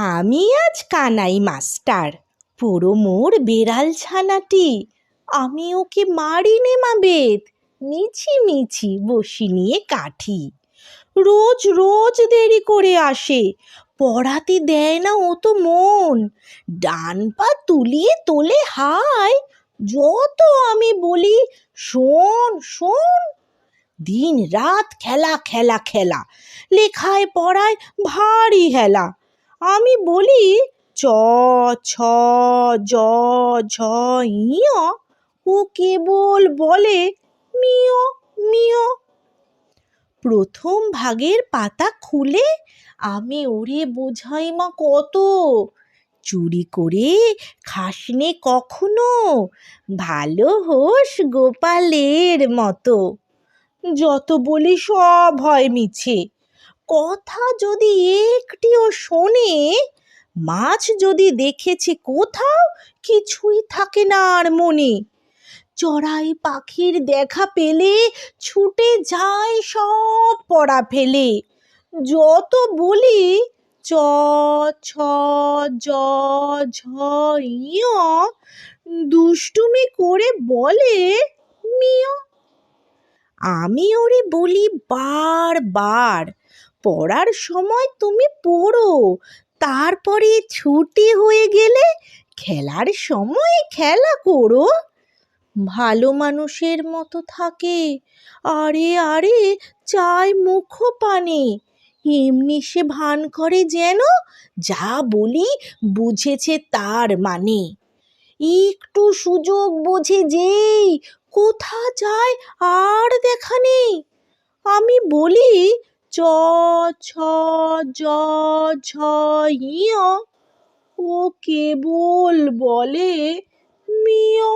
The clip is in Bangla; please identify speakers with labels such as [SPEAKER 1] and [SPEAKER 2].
[SPEAKER 1] আমি আজ কানাই মাস্টার, পুরো মোর বেড়াল ছানাটি। আমি ওকে মারিনে মা বেত, মিছি মিছি বসি নিয়ে কাঠি। রোজ রোজ দেরি করে আসে, পড়াতে দেয় না ও তো মন। ডান পা তুলিয়ে তোলে হায়, যত আমি বলি শোন শোন। দিন রাত খেলা খেলা খেলা, লেখায় পড়ায় ভারী হেলা। আমি বলি চ ছ জ ঝ ইয়, ও কেবল বলে মিয় মিয়। প্রথম ভাগের পাতা খুলে আমি ওরে বোঝাই মা কত। চুরি করে খাসনে কখনো, ভালো হোস গোপালের মতো। যত বলি সব হয় মিছে, কথা যদি একটিও শোনে। মাছ যদি দেখেছে কোথাও, কিছুই থাকে না আর মনে। চড়াই পাখির দেখা পেলে ছুটে যায় সব পড়া ফেলে। যত বলি চ ছ জ ঝ ইয়, দুষ্টুমি করে বলে মিয়। আমি ওরে বলি বারবার, পড়ার সময় তুমি পড়ো, তারপরে ছুটি হয়ে গেলে খেলার সময় খেলা করো। ভালো মানুষের মতো থাকে, আরে আরে চায় মুখ পানে। এমনি সে ভান করে যেন যা বলি বুঝেছে তার মানে। একটু সুযোগ বোঝে যেই কোথা যায় আর দেখা নেই। আমি বলি চ ছ জ ঝ ইয়, ও কেবল বলে মিয়।